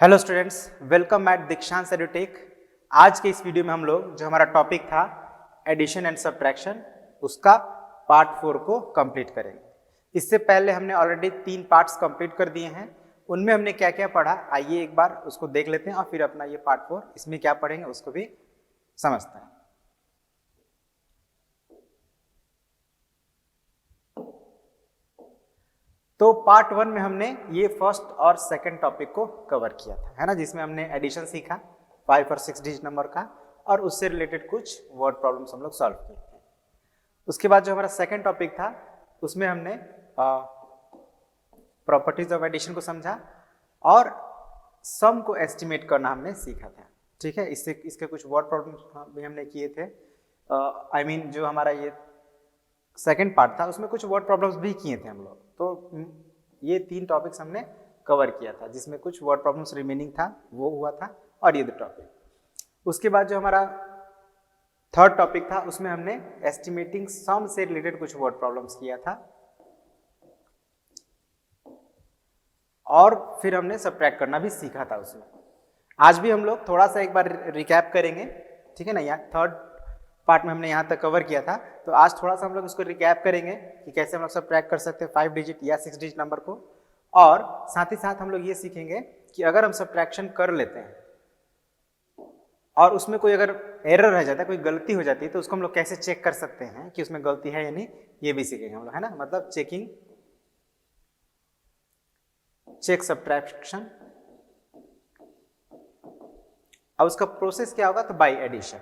Hello students, welcome eight दीक्षांत edutech. आज के इस वीडियो में हम लोग जो हमारा टॉपिक था एडिशन एंड सब्ट्रैक्शन, उसका पार्ट 4 को कंप्लीट करेंगे। इससे पहले हमने ऑलरेडी 3 पार्ट्स कंप्लीट कर दिए हैं। उनमें हमने क्या क्या पढ़ा, आइए एक बार उसको देख लेते हैं और फिर अपना ये पार्ट 4 इसमें क्या पढ़ेंगे उसको भी समझते हैं। तो पार्ट 1 में हमने ये फर्स्ट और सेकंड टॉपिक को कवर किया था, है ना, जिसमें हमने एडिशन सीखा 5 और 6 डिजिट नंबर का और उससे रिलेटेड कुछ वर्ड प्रॉब्लम्स हम लोग सॉल्व किए थे। उसके बाद जो हमारा सेकंड टॉपिक था उसमें हमने प्रॉपर्टीज ऑफ एडिशन को समझा और सम को एस्टिमेट करना हमने सीखा था। ठीक है, इसके कुछ वर्ड प्रॉब्लम्स भी हमने किए थे। जो हमारा ये सेकेंड पार्ट था उसमें कुछ वर्ड प्रॉब्लम्स भी किए थे हम लोग। तो ये 3 टॉपिक्स हमने कवर किया था, जिसमें कुछ वर्ड प्रॉब्लम्स रिमेनिंग था वो हुआ था और ये 2 टॉपिक। उसके बाद जो हमारा थर्ड टॉपिक था उसमें हमने एस्टिमेटिंग सम से रिलेटेड कुछ वर्ड प्रॉब्लम्स किया था और फिर हमने सब्ट्रैक्ट करना भी सीखा था उसमें। आज भी हम लोग थोड़ा सा एक बार रिकैप करेंगे, ठीक है ना। यहाँ थर्ड पार्ट में हमने यहाँ तक कवर किया था, तो आज थोड़ा सा हम लोग इसको रिकैप करेंगे कि कैसे हम लोग सब्ट्रैक्ट कर सकते हैं 5 डिजिट या 6 डिजिट नंबर को। और साथ ही साथ हम लोग ये सीखेंगे कि अगर हम सब्ट्रैक्शन कर लेते हैं और उसमें कोई अगर एरर रह जाता है, कोई गलती हो जाती है, तो उसको हम लोग कैसे चेक कर सकते हैं कि उसमें गलती है या नहीं, ये भी सीखेंगे हम लोग, है ना। मतलब चेक सब्ट्रैक्शन। अब उसका प्रोसेस क्या होगा, तो बाय एडिशन,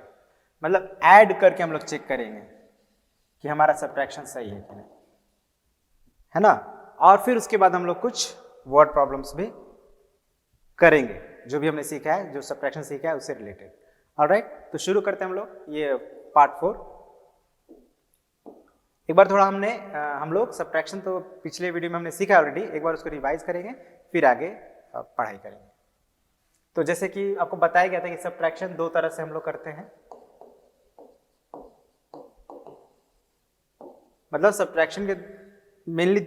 मतलब ऐड करके हम लोग चेक करेंगे कि हमारा सब्ट्रैक्शन सही है कि नहीं, है ना। और फिर उसके बाद हम लोग कुछ वर्ड प्रॉब्लम्स भी करेंगे जो भी हमने सीखा है, जो सब्ट्रैक्शन सीखा है उससे रिलेटेड। ऑलराइट, तो शुरू करते हैं हम लोग ये पार्ट 4। एक बार थोड़ा हम लोग सब्ट्रैक्शन तो पिछले वीडियो में हमने सीखा ऑलरेडी, एक बार उसको रिवाइज करेंगे फिर आगे पढ़ाई करेंगे। तो जैसे कि आपको बताया गया था कि सब्ट्रैक्शन 2 तरह से हम लोग करते हैं। मतलब सब्ट्रैक्शन के मेनली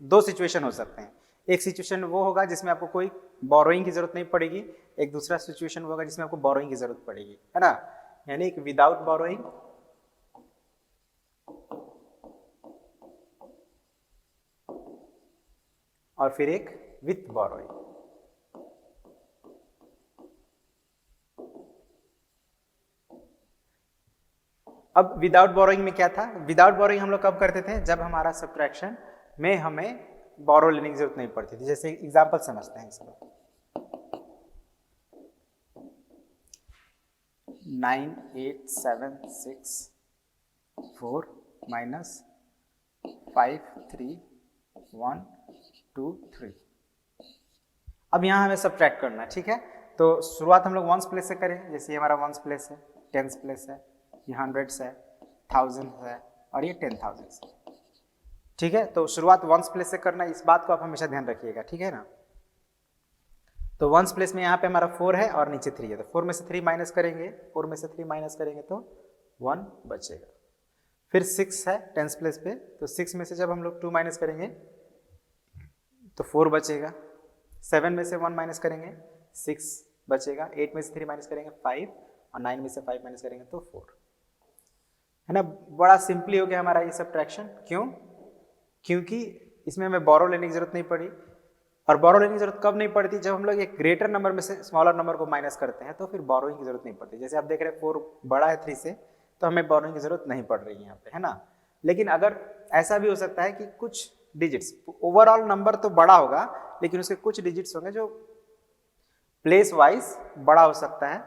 2 सिचुएशन हो सकते हैं। एक सिचुएशन वो होगा जिसमें आपको कोई बोरोइंग की जरूरत नहीं पड़ेगी, एक दूसरा सिचुएशन वो होगा जिसमें आपको बोरोइंग की जरूरत पड़ेगी, है ना। यानी एक विदाउट बोरोइंग और फिर एक विथ बोरोइंग। अब विदाउट बोरोइंग में क्या था, विदाउट बोरोइंग हम लोग कब करते थे, जब हमारा सब्ट्रैक्शन में हमें बोरो लेने की जरूरत नहीं पड़ती थी। जैसे एग्जांपल समझते हैं इसको, 9876 माइनस 53123। अब यहाँ हमें सब्ट्रैक्ट करना है, ठीक है। तो शुरुआत हम लोग वंस प्लेस से करें। जैसे ये हमारा वंस प्लेस है, टेंस प्लेस है, ये हंड्रेड्स है, थाउजेंड है और ये 10,000 है, ठीक है। तो शुरुआत वंस प्लेस से करना, इस बात को आप हमेशा ध्यान रखिएगा, ठीक है ना। तो वंस प्लेस में यहाँ पे हमारा 4 है और नीचे 3 है, तो 4 में से 3 माइनस करेंगे, 4 में से 3 माइनस करेंगे तो 1 बचेगा। फिर 6 है टेंस प्लेस पे, तो 6 में से जब हम लोग 2 माइनस करेंगे तो 4 बचेगा। 7 में से 1 माइनस करेंगे 6 बचेगा। 8 में से 3 माइनस करेंगे 5 और 9 में से 5 माइनस करेंगे तो 4, है ना। बड़ा सिंपली हो गया हमारा ये सब्ट्रैक्शन। क्यों? क्योंकि इसमें हमें बोरो लेने की जरूरत नहीं पड़ी। और बोरो लेने की जरूरत कब नहीं पड़ती, जब हम लोग एक ग्रेटर नंबर में से स्मॉलर नंबर को माइनस करते हैं, तो फिर बोरोइंग की जरूरत नहीं पड़ती। जैसे आप देख रहे हैं 4 बड़ा है 3 से, तो हमें बोरोइंग की जरूरत नहीं पड़ रही है यहाँ पे, है ना। लेकिन अगर ऐसा भी हो सकता है कि कुछ डिजिट्स, ओवरऑल नंबर तो बड़ा होगा लेकिन उसके कुछ डिजिट्स होंगे जो प्लेस वाइज बड़ा हो सकता है,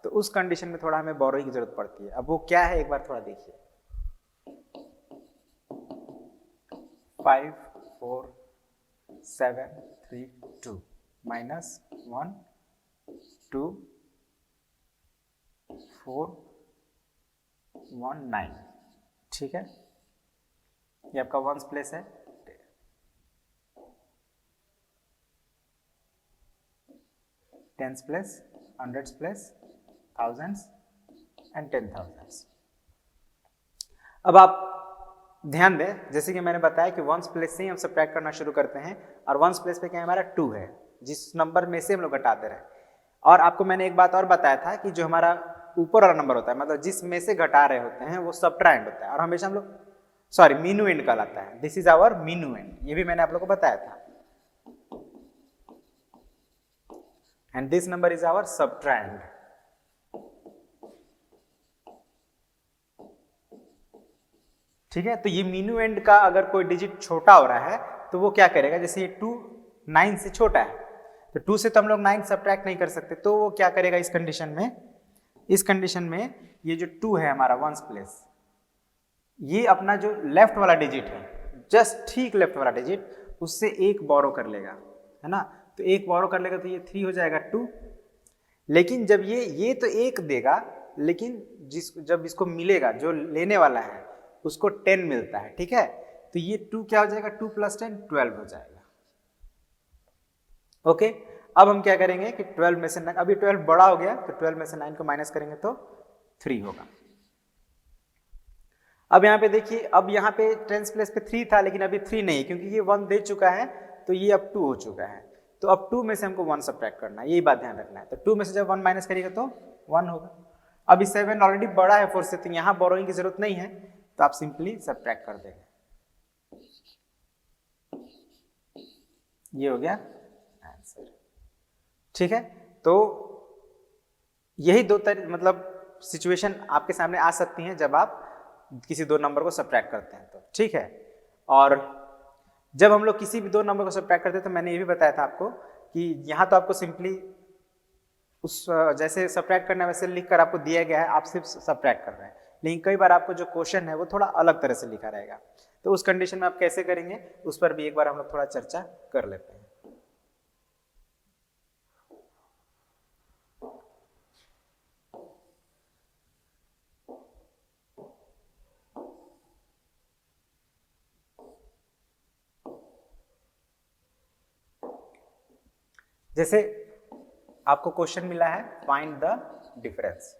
तो उस कंडीशन में थोड़ा हमें बोरोइंग की जरूरत पड़ती है। अब वो क्या है, एक बार थोड़ा देखिए। 5 4 7 3 2 माइनस 1 2 4 1 9, ठीक है। ये आपका वंस प्लेस है। Tens place, hundreds place, thousands and 10,000। अब आप ध्यान दें, जैसे कि मैंने बताया कि वंस प्लेस से ही हम सब्ट्रैक्ट करना शुरू करते हैं और वंस प्लेस पे क्या हमारा 2 है, जिस नंबर में से हम लोग घटा दे रहे हैं। और आपको मैंने एक बात और बताया था कि जो हमारा ऊपर वाला नंबर होता है, मतलब जिस में से घटा रहे होते हैं, वो सबट्राइंड होता है और हमेशा हम लोग सॉरी मीनू-एंड कहलाता है। दिस इज आवर मीनू-एंड, ये भी मैंने आप लोग को बताया था। And this number is our subtrahend. ठीक है, तो ये मीनू-एंड का अगर कोई डिजिट छोटा हो रहा है तो वो क्या करेगा, जैसे ये 2 9 से छोटा है तो 2 से तो हम लोग 9 सब्ट्रैक्ट नहीं कर सकते, तो वो क्या करेगा इस कंडीशन में, इस कंडीशन में ये जो 2 है हमारा वंस प्लेस, ये अपना जो लेफ्ट वाला डिजिट है, जस्ट ठीक लेफ्ट वाला डिजिट, उससे एक बोरो कर लेगा, है ना। तो एक बोरो कर लेगा तो ये 3 हो जाएगा 2। लेकिन जब ये तो एक देगा, लेकिन जब इसको मिलेगा, जो लेने वाला है उसको 10 मिलता है, ठीक है। तो ये 2 क्या हो जाएगा, 2 + 10 12 हो जाएगा। ओके, अब हम क्या करेंगे कि 12 में से 9, अभी 12 बड़ा हो गया तो 12 में से 9 को माइनस करेंगे तो 3 होगा। अब यहाँ पे देखिए, अब यहाँ पे टेंस प्लेस पे 3 था, लेकिन अभी 3 नहीं, क्योंकि ये 1 दे चुका है तो ये अब 2 हो चुका है। तो अब 2 में से हमको 1 सब्ट्रैक्ट करना है, यही बात ध्यान रखना है। तो 2 में से जब 1 माइनस करिएगा तो 1 होगा। अभी 7 ऑलरेडी बड़ा है 4 से, तो यहाँ बोरोइंग की जरूरत नहीं है, तो आप सिंपली सब्ट्रैक्ट कर देंगे। ये हो गया आंसर, ठीक है। तो यही दो मतलब सिचुएशन आपके सामने आ सकती हैं जब आप किसी दो नंबर को सब्ट्रैक्ट करते हैं, तो ठीक है। और जब हम लोग किसी भी दो नंबर को सब्ट्रैक्ट करते हैं तो मैंने ये भी बताया था आपको कि यहाँ तो आपको सिंपली उस जैसे सब्ट्रैक्ट करना है वैसे लिख कर आपको दिया गया है, आप सिर्फ सब्ट्रैक्ट कर रहे हैं। लेकिन कई बार आपको जो क्वेश्चन है वो थोड़ा अलग तरह से लिखा रहेगा, तो उस कंडीशन में आप कैसे करेंगे उस पर भी एक बार हम लोग थोड़ा चर्चा कर लेते हैं। जैसे आपको क्वेश्चन मिला है फाइंड द डिफरेंस,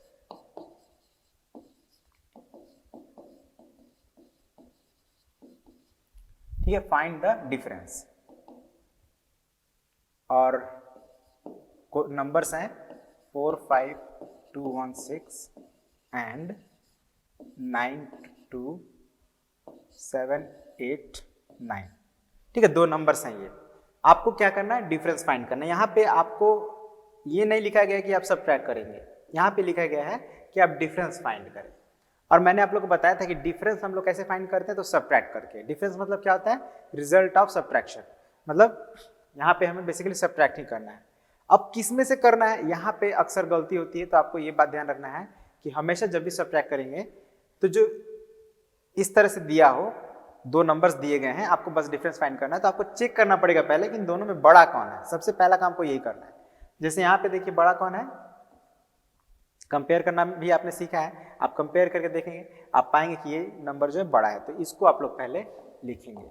ठीक है, फाइंड द डिफरेंस, और नंबर्स हैं 4 5 2 1 6 एंड 9 2 7 8 9, ठीक है, दो नंबर्स हैं ये। आपको क्या करना है, डिफरेंस फाइंड करना है। यहाँ पे आपको ये नहीं लिखा गया कि आप सब्ट्रैक्ट करेंगे, यहाँ पे लिखा गया है कि आप डिफरेंस फाइंड करें। और मैंने आप लोग को बताया था कि डिफरेंस हम लोग कैसे फाइंड करते हैं, तो सब्ट्रैक्ट करके। डिफरेंस मतलब क्या होता है, रिजल्ट ऑफ सब्ट्रैक्शन, मतलब यहाँ पे हमें बेसिकली सब्ट्रैक्ट ही करना है। अब किस में से करना है, यहाँ पे अक्सर गलती होती है, तो आपको ये बात ध्यान रखना है कि हमेशा जब भी सब्ट्रैक्ट करेंगे तो जो इस तरह से दिया हो, दो नंबर्स दिए गए हैं, आपको बस डिफरेंस फाइंड करना है, तो आपको चेक करना पड़ेगा पहले कि इन दोनों में बड़ा कौन है। सबसे पहला काम को यही करना है। जैसे यहाँ पे देखिए बड़ा कौन है, कंपेयर करना भी आपने सीखा है, आप कंपेयर करके देखेंगे, आप पाएंगे कि ये नंबर जो है बड़ा है, तो इसको आप लोग पहले लिखेंगे।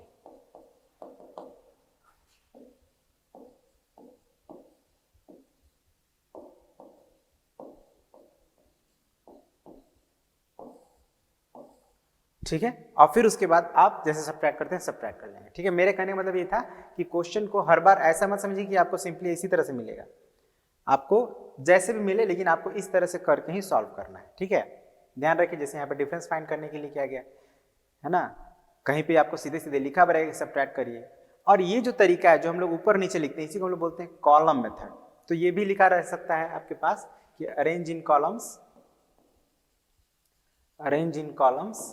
ठीक है, और फिर उसके बाद आप जैसे सब्ट्रैक्ट करते हैं सब्ट्रैक्ट कर लेंगे, ठीक है। मेरे कहने का मतलब ये था कि क्वेश्चन को हर बार ऐसा मत समझिए कि आपको सिंपली इसी तरह से मिलेगा, आपको जैसे भी मिले, लेकिन आपको इस तरह से करके ही सॉल्व करना है, ठीक है। ध्यान रखिए, जैसे यहाँ पे डिफरेंस फाइंड करने के लिए क्या गया है ना, कहीं पे आपको सीधे सीधे लिखा रहेगा सब्ट्रैक्ट करिए। और ये जो तरीका है जो हम लोग ऊपर नीचे लिखते हैं, इसी को हम लोग बोलते हैं कॉलम मेथड। तो ये भी लिखा रह सकता है आपके पास कि arrange in columns, arrange in columns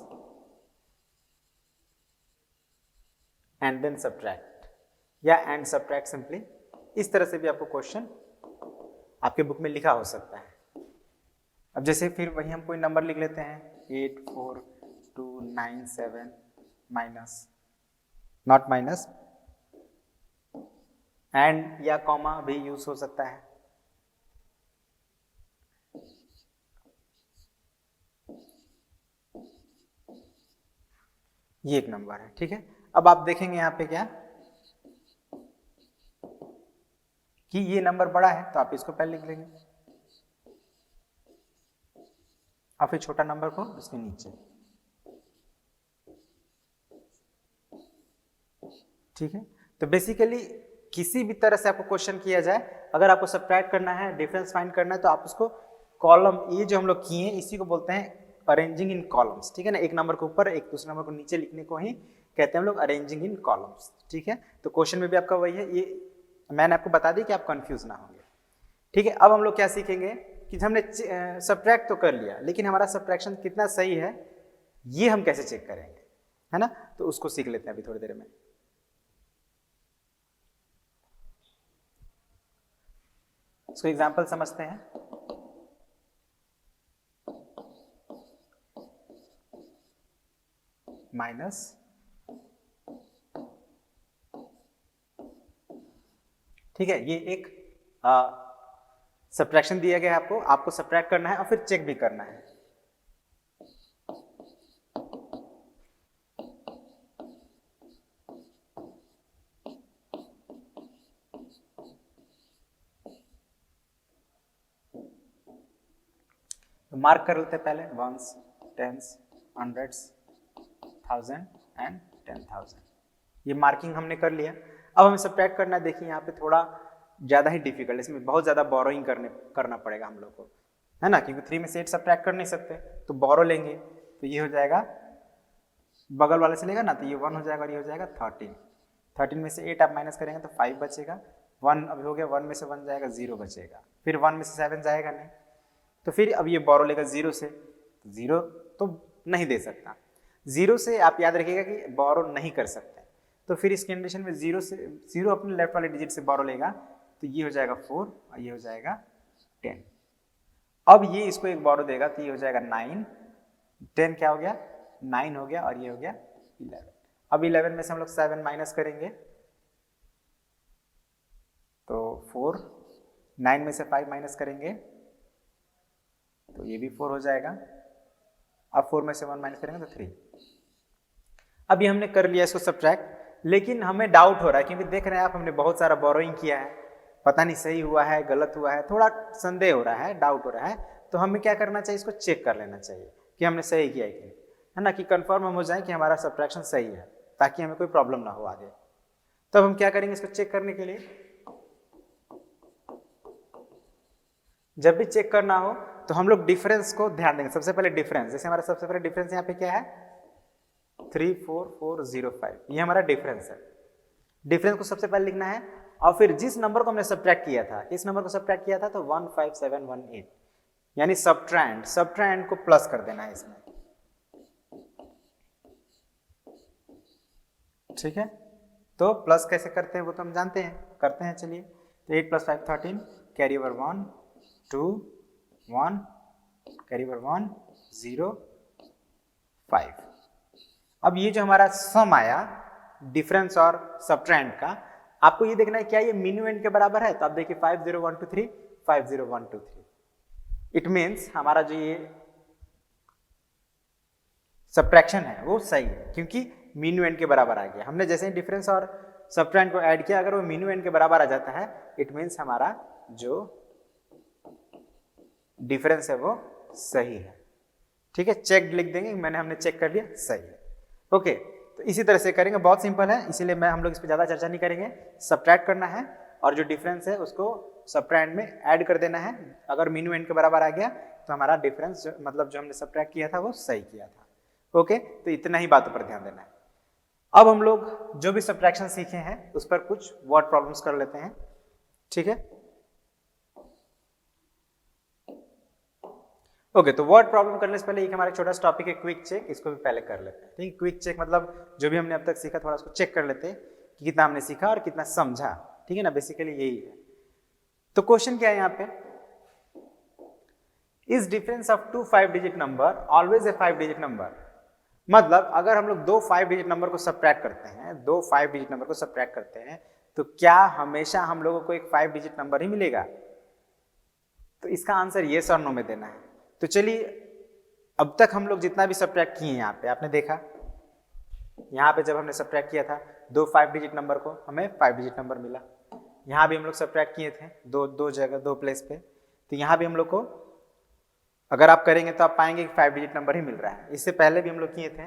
and then subtract, या एंड सब्ट्रैक्ट सिंपली। इस तरह से भी आपको क्वेश्चन आपके बुक में लिखा हो सकता है। अब जैसे फिर वही हम कोई नंबर लिख लेते हैं 8 4 2 9 7 माइनस, नॉट माइनस, एंड या कॉमा भी यूज हो सकता है। ये एक नंबर है, ठीक है। अब आप देखेंगे यहाँ पे क्या कि ये नंबर बड़ा है, तो आप इसको पहले लिख लेंगे और फिर छोटा नंबर को उसके नीचे, ठीक है। तो बेसिकली किसी भी तरह से आपको क्वेश्चन किया जाए, अगर आपको सब्ट्रैक्ट करना है, डिफरेंस फाइंड करना है, तो आप उसको कॉलम, ये जो हम लोग किए हैं इसी को बोलते हैं अरेंजिंग इन कॉलम्स, ठीक है ना। एक नंबर के ऊपर एक दूसरे नंबर को नीचे लिखने को ही कहते हैं हम लोग अरेंजिंग इन कॉलम्स, ठीक है। तो क्वेश्चन में भी आपका वही है, ये मैंने आपको बता दी कि आप कंफ्यूज ना होंगे, ठीक है। अब हम लोग क्या सीखेंगे कि हमने सब्ट्रैक्ट तो कर लिया, लेकिन हमारा सब्ट्रैक्शन कितना सही है ये हम कैसे चेक करेंगे, है ना। तो उसको सीख लेते हैं अभी थोड़ी देर में। इसको एग्जाम्पल समझते हैं। माइनस, ठीक है, ये एक सब्ट्रैक्शन दिया गया है आपको, आपको सब्ट्रैक्ट करना है और फिर चेक भी करना है। तो मार्क कर लेते हैं पहले, वंस, टेंस, हंड्रेड्स, 1000 एंड 10,000। ये मार्किंग हमने कर लिया। अब हमें सब्ट्रैक्ट करना है। देखिए यहाँ पे थोड़ा ज़्यादा ही डिफिकल्ट है, इसमें बहुत ज़्यादा बोरोइंग करना पड़ेगा हम लोग को, है ना, क्योंकि 3 में से 8 सब्ट्रैक्ट कर नहीं सकते, तो बोरो लेंगे। तो ये हो जाएगा, बगल वाले से लेगा ना, तो ये 1 हो जाएगा और ये हो जाएगा 13। 13 में से 8 आप माइनस करेंगे तो 5 बचेगा। 1 अभी हो गया, 1 में से 1 जाएगा, 0 बचेगा। फिर 1 में से 7 जाएगा नहीं, तो फिर अब ये बोरो लेगा 0 से, 0 तो नहीं दे सकता। 0 से आप याद रखिएगा कि बोरो नहीं कर सकते। तो फिर इस कंडीशन में 0 अपने लेफ्ट वाले डिजिट से बोरो लेगा, तो ये हो जाएगा 4 और ये हो जाएगा 10। अब ये इसको एक बोरो देगा तो ये हो जाएगा 9, 10 क्या हो गया, 9 हो गया और ये हो गया 11। अब 11 में से हम लोग 7 माइनस करेंगे तो 4, 9 में से 5 माइनस करेंगे तो ये भी 4 हो जाएगा। अब 4 में से 1 माइनस करेंगे तो 3। अब ये हमने कर लिया इसको सब्ट्रैक्ट, लेकिन हमें डाउट हो रहा है क्योंकि देख रहे हैं आप हमने बहुत सारा बोरोइंग किया है, पता नहीं सही हुआ है गलत हुआ है, थोड़ा संदेह हो रहा है, डाउट हो रहा है। तो हमें क्या करना चाहिए, इसको चेक कर लेना चाहिए कि हमने सही किया है ना, कि कंफर्म हम हो जाए कि हमारा सब्ट्रैक्शन सही है, ताकि हमें कोई प्रॉब्लम ना हो आगे। तब हम क्या करेंगे, इसको चेक करने के लिए जब भी चेक करना हो तो हम लोग डिफरेंस को ध्यान देंगे। सबसे पहले डिफरेंस, जैसे हमारा सबसे पहले डिफरेंस यहाँ पे क्या है 34405, ये हमारा डिफरेंस है। डिफरेंस को सबसे पहले लिखना है और फिर जिस नंबर को हमने सब्ट्रैक्ट किया था, इस नंबर को सब्ट्रैक्ट किया था तो 15718, यानी सब्ट्रैंड को प्लस कर देना है इसमें, ठीक है। तो प्लस कैसे करते हैं वो तो हम जानते हैं, करते हैं, चलिए। तो 8 + 5 13, कैरी ओवर 1 2 1, कैरी ओवर 1 0 5। अब ये जो हमारा सम आया डिफरेंस और सब्ट्रैंड का, आपको ये देखना है क्या ये मिनिमम के बराबर है। तो आप देखिए 50123 50123, इट मीन्स हमारा जो ये सब्ट्रैक्शन है वो सही है, क्योंकि मीनू एंड के बराबर आ गया। हमने जैसे ही डिफरेंस और सब्ट्रैंड को ऐड किया, अगर वो मीनू एंड के बराबर आ जाता है, इट मीन्स हमारा जो डिफरेंस है वो सही है, ठीक है। चेक लिख देंगे, हमने चेक कर लिया, सही है, ओके। तो इसी तरह से करेंगे, बहुत सिंपल है, इसीलिए हम लोग इस पर ज़्यादा चर्चा नहीं करेंगे। सब्ट्रैक्ट करना है और जो डिफरेंस है उसको सब्ट्रैंड में ऐड कर देना है। अगर मीनू एंड के बराबर आ गया तो हमारा डिफरेंस मतलब जो हमने सब्ट्रैक्ट किया था वो सही किया था, ओके। तो इतना ही बातों पर ध्यान देना है। अब हम लोग जो भी सब्ट्रैक्शन सीखे हैं उस पर कुछ वर्ड प्रॉब्लम्स कर लेते हैं, ठीक है, ओके। तो वर्ड प्रॉब्लम करने से पहले एक हमारा छोटा सा टॉपिक है क्विक चेक, इसको भी पहले कर लेते हैं, ठीक है। क्विक चेक मतलब जो भी हमने अब तक सीखा थोड़ा उसको चेक कर लेते हैं कि कितना हमने सीखा और कितना समझा, ठीक है ना, बेसिकली यही है। तो क्वेश्चन क्या है यहाँ पे, is difference of 2 5 digit number always a 5 digit number. मतलब अगर हम लोग 2 5 डिजिट नंबर को सब्ट्रैक्ट करते हैं, 2 5 डिजिट नंबर को सब्ट्रैक्ट करते हैं, तो क्या हमेशा हम लोगों को एक 5 डिजिट नंबर ही मिलेगा। तो इसका आंसर येस और नो में देना है। तो चलिए, अब तक हम लोग जितना भी सब्ट्रैक्ट किए हैं यहाँ पे आपने देखा, यहाँ पे जब हमने सब्ट्रैक्ट किया था 2 5 डिजिट नंबर को, हमें 5 डिजिट नंबर मिला। यहाँ भी हम लोग सब्ट्रैक्ट किए थे दो जगह 2 प्लेस पे, तो यहाँ भी हम लोग को अगर आप करेंगे तो आप पाएंगे कि 5 डिजिट नंबर ही मिल रहा है। इससे पहले भी हम लोग किए थे,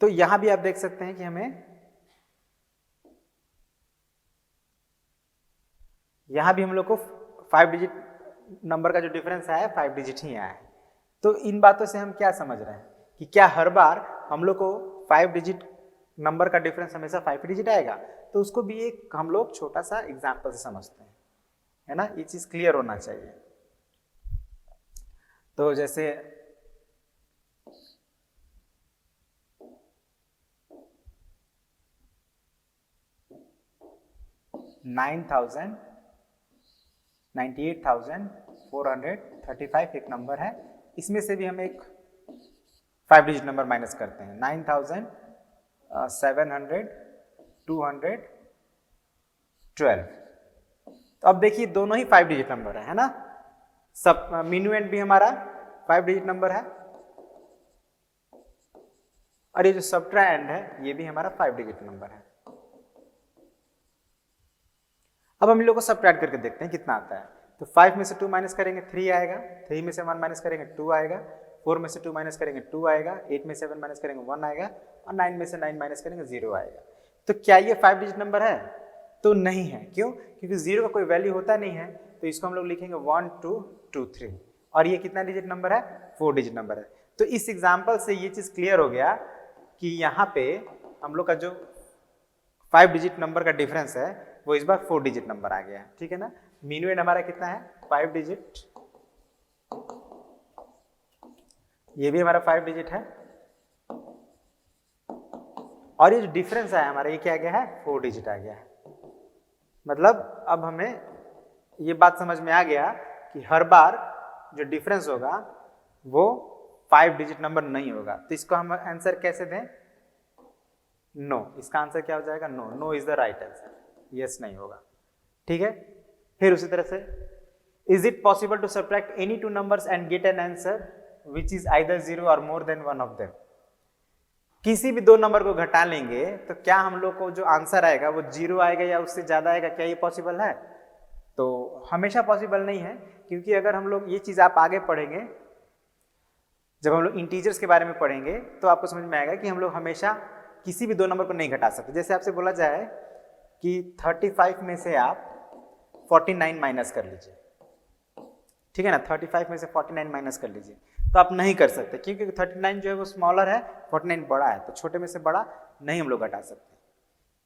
तो यहां भी आप देख सकते हैं कि हमें यहां भी हम लोग को 5 डिजिट नंबर का जो डिफरेंस आया है 5 डिजिट ही आया है। तो इन बातों से हम क्या समझ रहे हैं कि क्या हर बार हम लोग को 5 डिजिट नंबर का डिफरेंस हमेशा 5 डिजिट आएगा? तो उसको भी एक हम लोग छोटा सा एग्जाम्पल से समझते हैं, है ना, ये चीज क्लियर होना चाहिए। तो जैसे $9,000 98,435 एक नंबर है, इसमें से भी हम एक 5 डिजिट नंबर माइनस करते हैं। 9,700 212। तो अब देखिए दोनों ही 5 डिजिट नंबर है ना, सब मिनुएंड भी हमारा 5 डिजिट नंबर है और ये जो सब्ट्राएंड है ये भी हमारा 5 डिजिट नंबर है। अब हम इन लोगों को सब्ट्रैक्ट करके देखते हैं कितना आता है। तो 5 में से 2 माइनस करेंगे 3 आएगा, 3 में से 1 माइनस करेंगे 2 आएगा, 4 में से 2 माइनस करेंगे 2 आएगा, 8 में से 7 माइनस करेंगे 1 आएगा और 9 में से 9 माइनस करेंगे 0 आएगा। तो क्या ये 5 डिजिट नंबर है? तो नहीं है। क्यों? क्योंकि 0 का कोई वैल्यू होता नहीं है, तो इसको हम लोग लिखेंगे 1 2 2 3। और ये कितना डिजिट नंबर है? 4 डिजिट नंबर है। तो इस एग्जाम्पल से ये चीज क्लियर हो गया कि यहाँ पे हम लोग का जो 5 डिजिट नंबर का डिफरेंस है वो इस बार 4 डिजिट नंबर आ गया है, ठीक है ना। मीन हमारा कितना है? 5 डिजिट, ये भी हमारा 5 डिजिट है और ये जो डिफरेंस है हमारा ये क्या आ गया है? 4 डिजिट आ गया है। मतलब अब हमें ये बात समझ में आ गया कि हर बार जो डिफरेंस होगा वो 5 डिजिट नंबर नहीं होगा। तो इसको हम आंसर कैसे दें? नो। इसका आंसर क्या हो जाएगा? No. No is the right answer, yes नहीं होगा, ठीक है। फिर उसी तरह से is it possible to subtract any two numbers and get an answer which is either 0 or more than one of them. किसी भी दो नंबर को घटा लेंगे तो क्या हम लोग को जो आंसर आएगा वो 0 आएगा या उससे ज्यादा आएगा? क्या ये पॉसिबल है? तो हमेशा पॉसिबल नहीं है, क्योंकि अगर हम लोग ये चीज आप आगे पढ़ेंगे, जब हम लोग इंटीजर्स के बारे में पढ़ेंगे तो आपको समझ में आएगा कि हम लोग हमेशा किसी भी दो नंबर को नहीं घटा सकते। जैसे आपसे बोला जाए कि 35 में से आप 49 माइनस कर लीजिए, ठीक है ना, 35 में से 49 माइनस कर लीजिए, तो आप नहीं कर सकते क्योंकि 39 जो है वो स्मॉलर है, 49 बड़ा है, तो छोटे में से बड़ा नहीं हम लोग घटा सकते,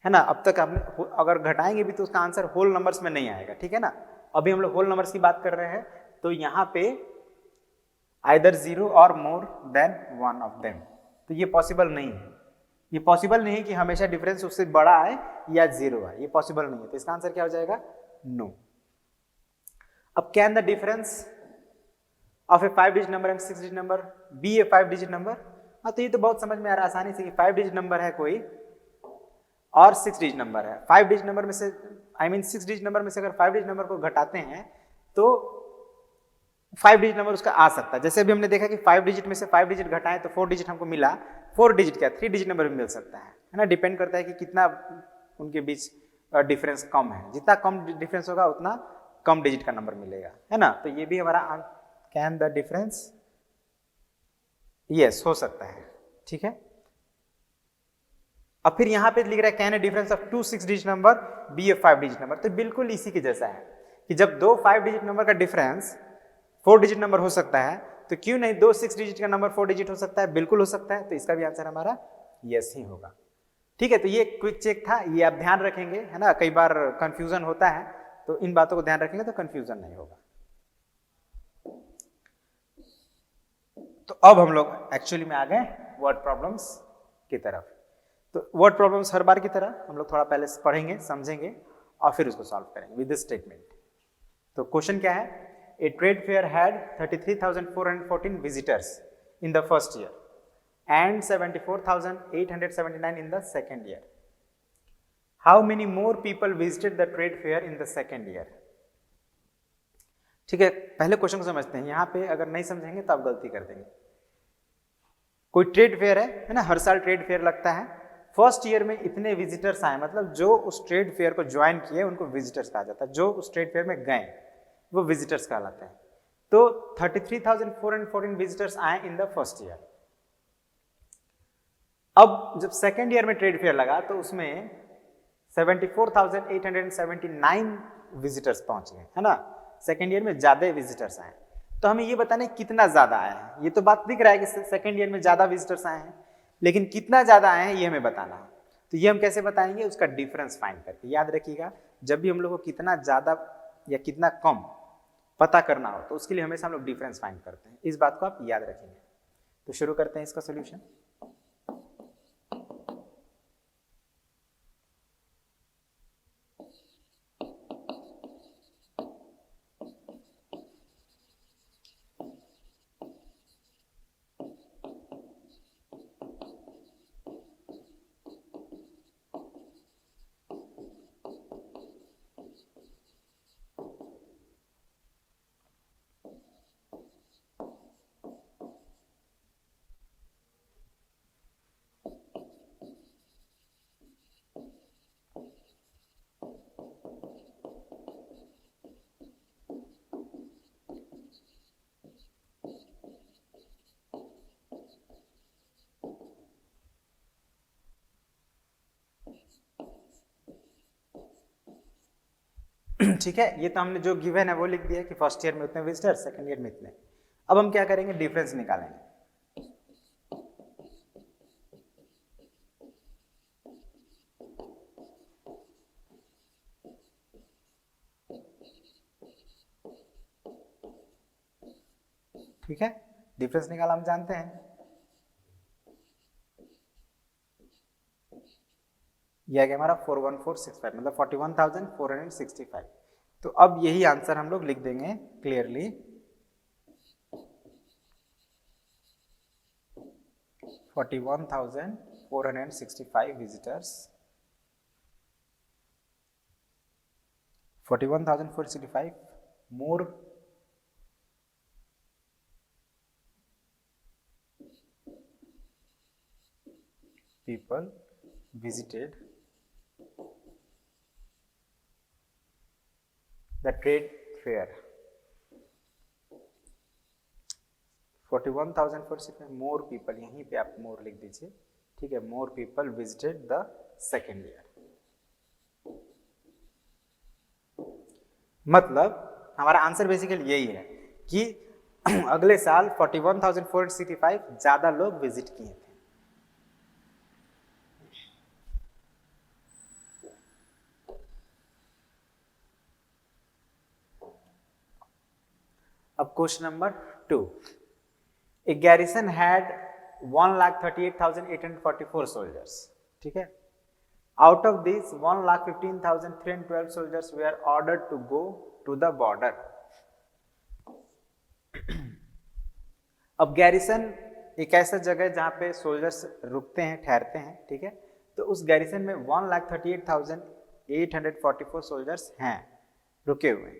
है ना। अब तक आपने अगर घटाएंगे भी तो उसका आंसर होल नंबर्स में नहीं आएगा, ठीक है ना। अभी हम लोग होल नंबर्स की बात कर रहे हैं, तो यहाँ पे either 0 or more than one of them, तो ये पॉसिबल नहीं है। ये पॉसिबल नहीं है कि हमेशा डिफरेंस उससे बड़ा आए या 0 आए, ये पॉसिबल नहीं है। तो इसका आंसर क्या हो जाएगा? नो। अब can the difference of a 5 digit number and 6 digit number be a 5 digit number? हाँ, तो ये तो बहुत समझ में आ रहा है आसानी से कि 5 डिजिट नंबर है कोई और 6 डिजिट नंबर है। 5 डिजिट नंबर में से 6 डिजिट नंबर में से अगर 5 डिजिट नंबर को घटाते हैं तो 5 डिजिट नंबर उसका आ सकता है। जैसे अभी हमने देखा कि 5 डिजिट में से 5 डिजिट घटाएं तो 4 डिजिट हमको मिला, 4 डिजिट क्या 3 डिजिट नंबर भी मिल सकता है ना। डिपेंड करता है कि कितना उनके बीच डिफरेंस कम है, जितना कम डिफरेंस होगा उतना कम डिजिट का नंबर मिलेगा, है ना। तो ये भी हमारा कैन द डिफरेंस, यस हो सकता है, ठीक है। अब फिर यहाँ पे लिख रहा है can a difference of 2 6 digit number be a 5 digit number? तो बिल्कुल इसी के जैसा है कि जब दो 5 डिजिट नंबर का डिफरेंस 4 डिजिट नंबर हो सकता है, तो क्यों नहीं दो 6 डिजिट का नंबर 4 डिजिट हो सकता है? बिल्कुल हो सकता है। तो इसका भी आंसर हमारा यस ही होगा, ठीक है। तो ये क्विक चेक था, ये आप ध्यान रखेंगे, है ना। कई बार कंफ्यूजन होता है, तो इन बातों को ध्यान रखेंगे तो कंफ्यूजन नहीं होगा। तो अब हम लोग एक्चुअली में आ गए वर्ड प्रॉब्लम्स की तरफ। तो वर्ड प्रॉब्लम्स हर बार की तरह हम लोग थोड़ा पहले पढ़ेंगे, समझेंगे और फिर उसको सॉल्व करेंगे विद दिस स्टेटमेंट। तो क्वेश्चन क्या है? A trade fair had 33,414 visitors in the first year and 74,879 in the second year. How many more people visited the trade fair in the second year? ठीक है, पहले question को समझते हैं। यहाँ पे अगर नहीं समझेंगे तो आप गलती कर देंगे। कोई ट्रेड फेयर है ना, हर साल ट्रेड फेयर लगता है। फर्स्ट ईयर में इतने विजिटर्स आए, मतलब जो उस ट्रेड फेयर को ज्वाइन किए उनको विजिटर्स कहा जाता है, जो उस ट्रेड फेयर में गए वो विजिटर्स कहलाते हैं। तो 33,414 विजिटर्स आए इन द फर्स्ट ईयर। अब जब सेकेंड ईयर में ट्रेड फेयर लगा तो उसमें 74,879 विजिटर्स पहुंच गए, है ना। सेकेंड ईयर में ज्यादा विजिटर्स आए, तो हमें ये बताना है कितना ज्यादा आए हैं। ये तो बात दिख रहा है कि सेकेंड ईयर में ज्यादा विजिटर्स आए हैं, लेकिन कितना ज्यादा आए हैं ये हमें बताना है। तो ये हम कैसे बताएंगे, उसका डिफरेंस फाइंड करके। याद रखिएगा, जब भी हम लोग को कितना ज्यादा या कितना कम पता करना हो तो उसके लिए हमेशा हम लोग डिफरेंस फाइंड करते हैं। इस बात को आप याद रखेंगे। तो शुरू करते हैं इसका सोल्यूशन। ठीक है, ये तो हमने जो गिवन है वो लिख दिया कि फर्स्ट ईयर में उतने विजिटर, सेकंड ईयर में इतने। अब हम क्या करेंगे, डिफरेंस निकालेंगे। ठीक है, डिफरेंस निकाला हम जानते हैं, यह गया हमारा 41465, मतलब 41,465। तो अब यही आंसर हम लोग लिख देंगे clearly, 41,465 visitors, 41,465 more people visited the trade fair। 41,465 more people, यहीं पे आप more लिख दीजिए, ठीक है। more people visited the second year, मतलब हमारा आंसर बेसिकली यही है कि अगले साल 41,465 ज्यादा लोग विजिट किए थे। अब question number 2, A garrison had 1,38,844 soldiers, ठीक है। Out of these 1,15,312 soldiers were ordered to go to the border। अब गैरिसन एक ऐसा जगह है जहां पे सोल्जर्स रुकते हैं, ठहरते हैं, ठीक है। तो उस गैरिसन में 1,38,844 सोल्जर्स हैं रुके हुए।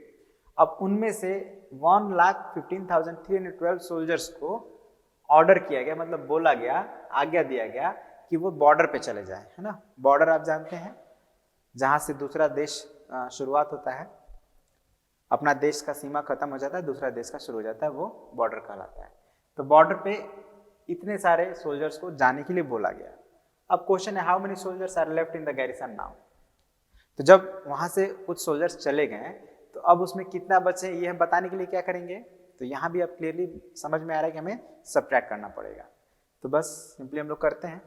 अब उनमें से 1,15,312 सोल्जर्स को ऑर्डर किया गया, मतलब बोला गया, आज्ञा दिया गया कि वो बॉर्डर पे चले जाए, है ना। बॉर्डर आप जानते हैं, जहां से दूसरा देश शुरुआत होता है, अपना देश का सीमा खत्म हो जाता है, दूसरा देश का शुरू हो जाता है, वो बॉर्डर कहलाता है। तो बॉर्डर पे इतने सारे सोल्जर्स को जाने के लिए बोला गया। अब क्वेश्चन है, how many soldiers are left in the garrison now. तो जब वहां से कुछ सोल्जर्स चले गए तो अब उसमें कितना बचे ये हम बताने के लिए क्या करेंगे, तो यहाँ भी अब क्लियरली समझ में आ रहा है कि हमें सब्ट्रैक्ट करना पड़ेगा। तो बस सिंपली हम लोग करते हैं,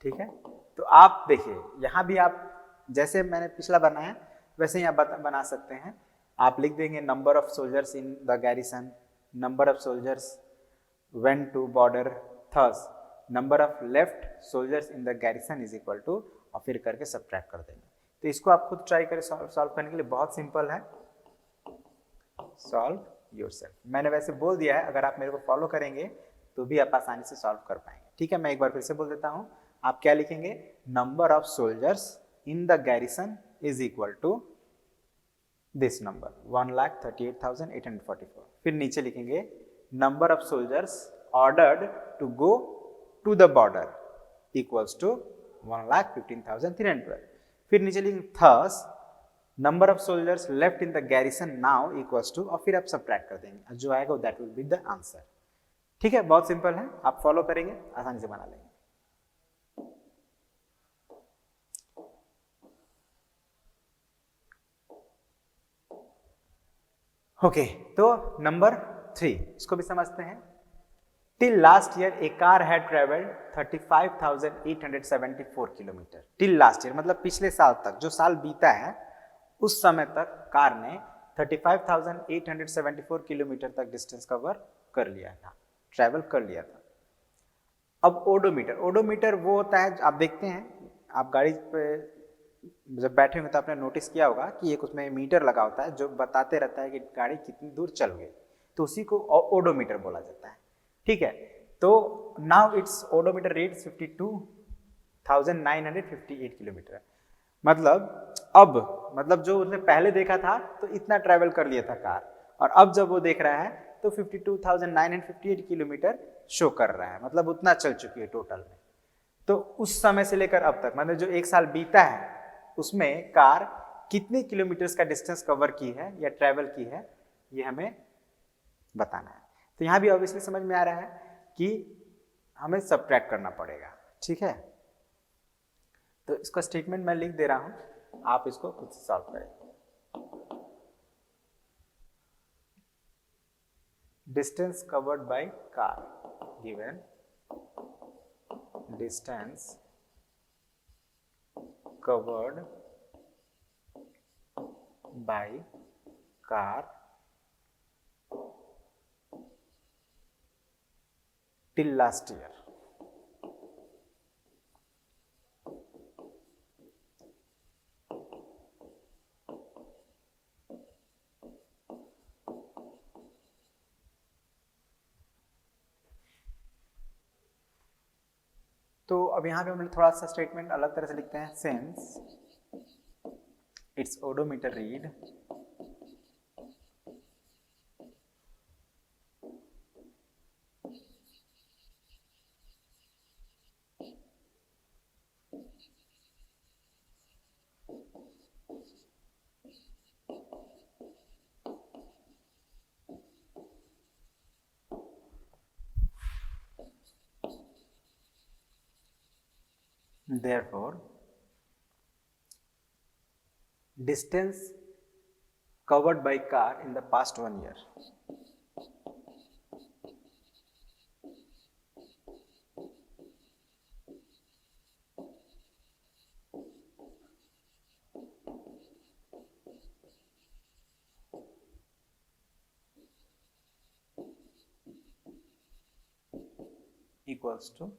ठीक है। तो आप देखिए, यहाँ भी आप जैसे मैंने पिछला बनाया वैसे ही आप बना सकते हैं। आप लिख देंगे number of soldiers in the garrison, number of soldiers went to border, thus number of left soldiers in the garrison is equal to, और फिर करके सब्ट्रैक्ट कर देंगे। तो इसको आप खुद ट्राई करें सॉल्व करने के लिए, बहुत सिंपल है, सॉल्व योरसेल्फ। मैंने वैसे बोल दिया है, अगर आप मेरे को फॉलो करेंगे तो भी आप आसानी से सॉल्व कर पाएंगे, ठीक है। मैं एक बार फिर से बोल देता हूं, आप क्या लिखेंगे, number of soldiers in the garrison is equal to this number 1,38,844। फिर नीचे लिखेंगे number of soldiers ordered to go to the border equals to 1,15,312। फिर नीचे लिखेंगे thus number of soldiers left in the garrison now equals to, और फिर आप subtract कर देंगे, जो आएगा that will be the answer. ठीक है, बहुत सिंपल है, आप फॉलो करेंगे आसानी से बना लेंगे। ओके, तो नंबर 3 इसको भी समझते हैं। Till last year A car had travelled 35,874 kilometre. Till last year मतलब पिछले साल तक, जो साल बीता है उस समय तक कार ने 35,874 किलोमीटर तक डिस्टेंस कवर कर लिया था, ट्रैवल कर लिया था। अब ओडोमीटर, ओडोमीटर वो होता है, आप देखते हैं आप गाड़ी पे जब बैठे होंगे तो आपने नोटिस किया होगा कि एक उसमें मीटर लगा होता है जो बताते रहता है कि गाड़ी कितनी दूर चल गई, तो उसी को ओडोमीटर बोला जाता है। ठीक है, तो now it's odometer reads 52,958 kilometre. मतलब जो उसने पहले देखा था तो इतना ट्रैवल कर लिया था कार, और अब जब वो देख रहा है तो 52,958 किलोमीटर शो कर रहा है, मतलब उतना चल चुकी है टोटल में। तो उस समय से लेकर अब तक, मतलब जो एक साल बीता है उसमें कार कितने किलोमीटर्स का डिस्टेंस कवर की है या ट्रैवल की है, ये हमें बताना है। तो यहाँ भी ऑब्वियसली समझ में आ रहा है कि हमें सबट्रैक्ट करना पड़ेगा। ठीक है, तो इसका स्टेटमेंट मैं लिख दे रहा हूं, आप इसको खुद से सॉल्व करें। Distance covered by car given, distance covered by car till last year. तो अब यहाँ पे हम थोड़ा सा स्टेटमेंट अलग तरह से लिखते हैं। Since it's odometer read therefore distance covered by car in the past 1 year equals to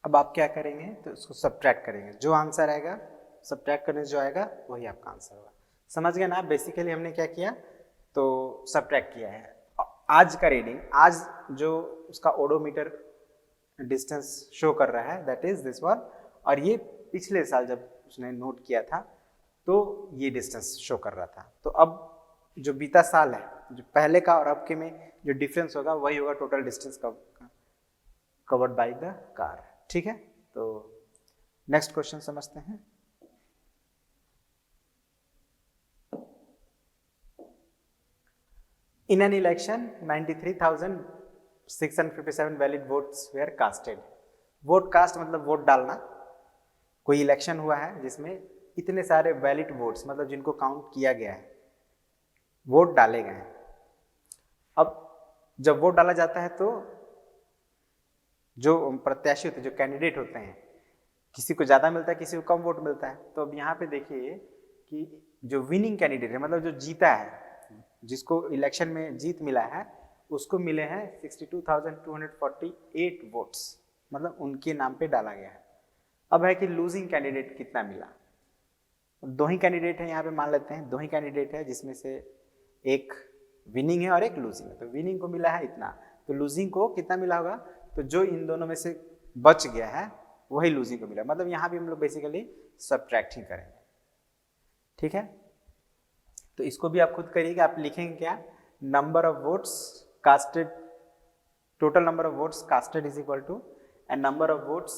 अब आप क्या करेंगे, तो इसको सब्ट्रैक्ट करेंगे, जो आंसर आएगा सब्ट्रैक्ट करने से जो आएगा वही आपका आंसर होगा। समझ गए ना? बेसिकली हमने क्या किया, तो सब्ट्रैक्ट किया है। आज का रीडिंग, आज जो उसका ओडोमीटर डिस्टेंस शो कर रहा है दैट इज दिस वन, और ये पिछले साल जब उसने नोट किया था तो ये डिस्टेंस शो कर रहा था। तो अब जो बीता साल है, जो पहले का और अब के में जो डिफरेंस होगा वही होगा total distance covered by the car. ठीक है, तो नेक्स्ट क्वेश्चन समझते हैं। In an election 93,657 valid votes were casted. Vote cast मतलब वोट डालना। कोई इलेक्शन हुआ है जिसमें इतने सारे वैलिड वोट्स मतलब जिनको काउंट किया गया है, वोट डाले गए हैं। अब जब वोट डाला जाता है तो जो प्रत्याशी होते हैं, जो कैंडिडेट होते हैं, किसी को ज़्यादा मिलता है, किसी को कम वोट मिलता है। तो अब यहाँ पे देखिए कि जो विनिंग कैंडिडेट है, मतलब जो जीता है, जिसको इलेक्शन में जीत मिला है, उसको मिले हैं 62,248 वोट्स, मतलब उनके नाम पे डाला गया है। अब है कि लूजिंग कैंडिडेट कितना मिला। दो ही कैंडिडेट है यहाँ पे, मान लेते हैं दो ही कैंडिडेट है जिसमें से एक विनिंग है और एक लूजिंग है। तो विनिंग को मिला है इतना, तो लूजिंग को कितना मिला होगा, तो जो इन दोनों में से बच गया है वही लूजिंग को मिला। मतलब यहाँ भी हम लोग बेसिकली सब्ट्रैक्ट ही करेंगे। ठीक है, तो इसको भी आप खुद करिएगा। आप लिखेंगे क्या, number of votes casted total number of votes casted is equal to and number of votes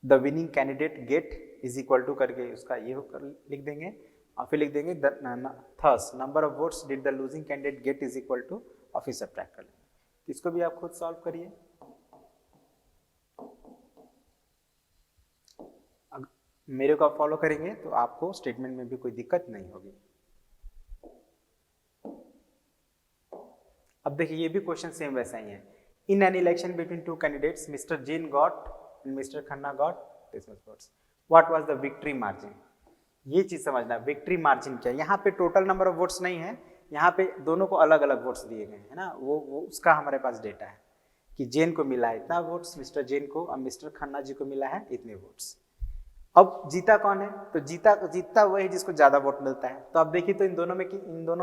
the winning candidate get is equal to करके उसका ये लिख देंगे और फिर लिख देंगे thus number of votes did the losing candidate get is equal to और फिर सब्ट्रैक्ट कर लेंगे। इसको भी आप खुद सॉल्व करिए। मेरे को आप फॉलो करेंगे तो आपको स्टेटमेंट में भी कोई दिक्कत नहीं होगी। अब देखिए ये भी क्वेश्चन सेम वैसा ही है। इन an election between two candidates mister Jain got and mister Khanna got this much votes, what was the victory margin. ये चीज समझना, विक्ट्री मार्जिन क्या है। यहाँ पे टोटल नंबर ऑफ वोट्स नहीं है, यहाँ पे दोनों को अलग अलग वोट्स दिए गए हैं ना, वो उसका हमारे पास डेटा है कि जैन को मिला है इतना वोट्स, मिस्टर जैन को, और मिस्टर खन्ना जी को मिला है इतने वोट्स। अब जीता कौन है, तो जीतता वही जिसको ज्यादा वोट मिलता है। तो आप देखिए तो इन दोनों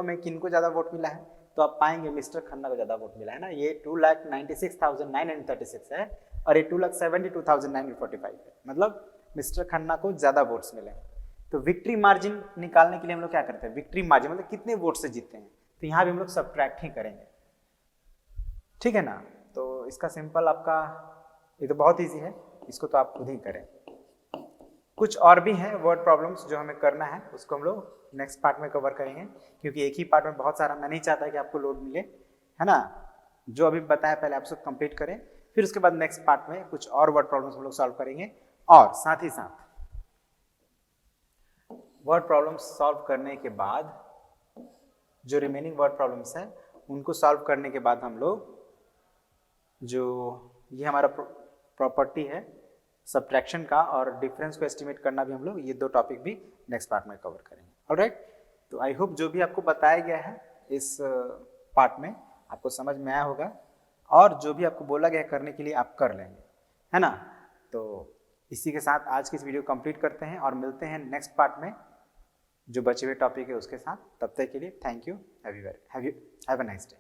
में किन को ज्यादा वोट मिला है, तो आप पाएंगे मिस्टर खन्ना को ज्यादा वोट मिला है ना। ये 2,96,936 है और ये 2,72,945 है, मतलब मिस्टर खन्ना को ज्यादा वोट्स मिले। तो विक्ट्री मार्जिन निकालने के लिए हम लोग क्या करते हैं, विक्ट्री मार्जिन मतलब कितने वोट से जीते हैं, तो यहाँ भी हम लोग सब्ट्रैक्ट ही करेंगे, ठीक है ना। तो इसका सिंपल आपका ये तो बहुत ईजी है, इसको तो आप खुद ही करें। कुछ और भी हैं वर्ड प्रॉब्लम्स जो हमें करना है, उसको हम लोग नेक्स्ट पार्ट में कवर करेंगे, क्योंकि एक ही पार्ट में बहुत सारा मैं नहीं चाहता कि आपको लोड मिले, है ना। जो अभी बताया पहले आप सब कंप्लीट करें, फिर उसके बाद नेक्स्ट पार्ट में कुछ और वर्ड प्रॉब्लम्स हम लोग सॉल्व करेंगे। और साथ ही साथ वर्ड प्रॉब्लम्स सॉल्व करने के बाद जो रिमेनिंग वर्ड प्रॉब्लम्स हैं उनको सॉल्व करने के बाद हम लोग जो ये हमारा प्रॉपर्टी है सब्ट्रैक्शन का और डिफरेंस को एस्टिमेट करना भी हम लोग ये दो टॉपिक भी नेक्स्ट पार्ट में कवर करेंगे। ऑलराइट, तो आई होप जो भी आपको बताया गया है इस पार्ट में आपको समझ में आया होगा, और जो भी आपको बोला गया करने के लिए आप कर लेंगे, है ना। तो इसी के साथ आज की इस वीडियो कंप्लीट करते हैं और मिलते हैं नेक्स्ट पार्ट में जो बचे हुए टॉपिक है उसके साथ। तब तक के लिए thank you, have a nice day.